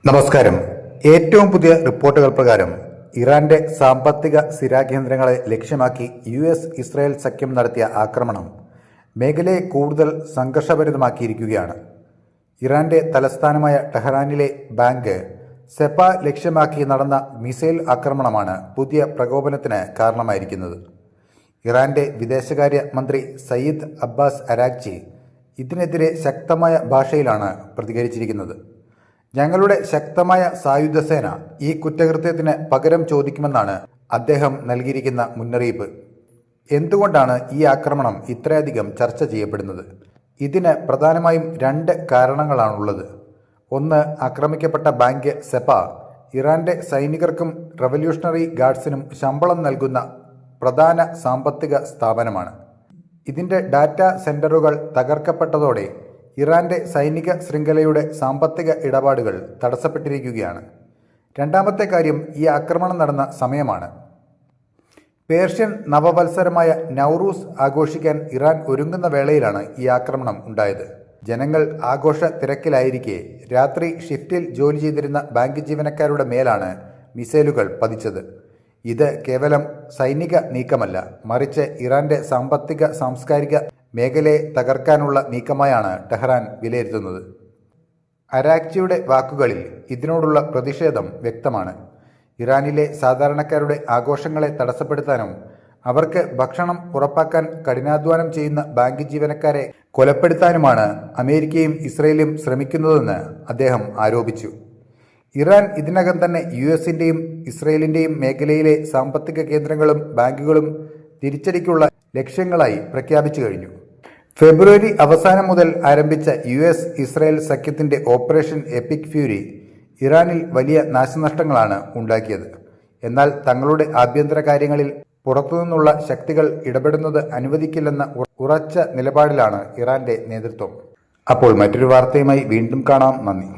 നമസ്കാരം. ഏറ്റവും പുതിയ റിപ്പോർട്ടുകൾ പ്രകാരം ഇറാന്റെ സാമ്പത്തിക സ്ഥിരാകേന്ദ്രങ്ങളെ ലക്ഷ്യമാക്കി US-ഇസ്രായേൽ സഖ്യം നടത്തിയ ആക്രമണം മേഖലയെ കൂടുതൽ സംഘർഷഭരിതമാക്കിയിരിക്കുകയാണ്. ഇറാന്റെ തലസ്ഥാനമായ ടെഹ്റാനിലെ ബാങ്ക് സെപ്പ ലക്ഷ്യമാക്കി നടന്ന മിസൈൽ ആക്രമണമാണ് പുതിയ പ്രകോപനത്തിന് കാരണമായിരിക്കുന്നത്. ഇറാന്റെ വിദേശകാര്യ മന്ത്രി സയ്യിദ് അബ്ബാസ് അരാഗ്ചി ഇതിനെതിരെ ശക്തമായ ഭാഷയിലാണ് പ്രതികരിച്ചിരിക്കുന്നത്. ഞങ്ങളുടെ ശക്തമായ സായുധ സേന ഈ കുറ്റകൃത്യത്തിന് പകരം ചോദിക്കുമെന്നാണ് അദ്ദേഹം നൽകിയിരിക്കുന്ന മുന്നറിയിപ്പ്. എന്തുകൊണ്ടാണ് ഈ ആക്രമണം ഇത്രയധികം ചർച്ച ചെയ്യപ്പെടുന്നത്? ഇതിന് പ്രധാനമായും രണ്ട് കാരണങ്ങളാണുള്ളത്. ഒന്ന്, ആക്രമിക്കപ്പെട്ട ബാങ്ക് സെപ്പ ഇറാന്റെ സൈനികർക്കും റവല്യൂഷണറി ഗാർഡ്സിനും ശമ്പളം നൽകുന്ന പ്രധാന സാമ്പത്തിക സ്ഥാപനമാണ്. ഇതിന്റെ ഡാറ്റാ സെന്ററുകൾ തകർക്കപ്പെട്ടതോടെ ഇറാന്റെ സൈനിക ശൃംഖലയുടെ സാമ്പത്തിക ഇടപാടുകൾ തടസ്സപ്പെട്ടിരിക്കുകയാണ്. രണ്ടാമത്തെ കാര്യം, ഈ ആക്രമണം നടന്ന സമയമാണ്. പേർഷ്യൻ നവവത്സരമായ നൗറൂസ് ആഘോഷിക്കാൻ ഇറാൻ ഒരുങ്ങുന്ന വേളയിലാണ് ഈ ആക്രമണം ഉണ്ടായത്. ജനങ്ങൾ ആഘോഷ തിരക്കിലായിരിക്കെ രാത്രി ഷിഫ്റ്റിൽ ജോലി ചെയ്തിരുന്ന ബാങ്ക് ജീവനക്കാരുടെ മേലാണ് മിസൈലുകൾ പതിച്ചത്. ഇത് കേവലം സൈനിക നീക്കമല്ല, മറിച്ച് ഇറാന്റെ സാമ്പത്തിക സാംസ്കാരിക മേഖലയെ തകർക്കാനുള്ള നീക്കമായാണ് ടെഹ്റാൻ വിലയിരുത്തുന്നത്. അരാഗ്ചിയുടെ വാക്കുകളിൽ ഇതിനോടുള്ള പ്രതിഷേധം വ്യക്തമാണ്. ഇറാനിലെ സാധാരണക്കാരുടെ ആഘോഷങ്ങളെ തടസ്സപ്പെടുത്താനും അവർക്ക് ഭക്ഷണം ഉറപ്പാക്കാൻ കഠിനാധ്വാനം ചെയ്യുന്ന ബാങ്ക് ജീവനക്കാരെ കൊലപ്പെടുത്താനുമാണ് അമേരിക്കയും ഇസ്രയേലും ശ്രമിക്കുന്നതെന്ന് അദ്ദേഹം ആരോപിച്ചു. ഇറാൻ ഇതിനകം തന്നെ US-ന്റെയും ഇസ്രയേലിന്റെയും മേഖലയിലെ സാമ്പത്തിക കേന്ദ്രങ്ങളും ബാങ്കുകളും തിരിച്ചടിക്കുള്ള ലക്ഷ്യങ്ങളായി പ്രഖ്യാപിച്ചു കഴിഞ്ഞു. ഫെബ്രുവരി അവസാനം മുതൽ ആരംഭിച്ച US-ഇസ്രായേൽ സഖ്യത്തിന്റെ ഓപ്പറേഷൻ എപ്പിക് ഫ്യൂരി ഇറാനിൽ വലിയ നാശനഷ്ടങ്ങളാണ് ഉണ്ടാക്കിയത്. എന്നാൽ തങ്ങളുടെ ആഭ്യന്തര കാര്യങ്ങളിൽ പുറത്തുനിന്നുള്ള ശക്തികൾ ഇടപെടുന്നത് അനുവദിക്കില്ലെന്ന ഉറച്ച നിലപാടിലാണ് ഇറാന്റെ നേതൃത്വം. അപ്പോൾ മറ്റൊരു വാർത്തയുമായി വീണ്ടും കാണാം. നന്ദി.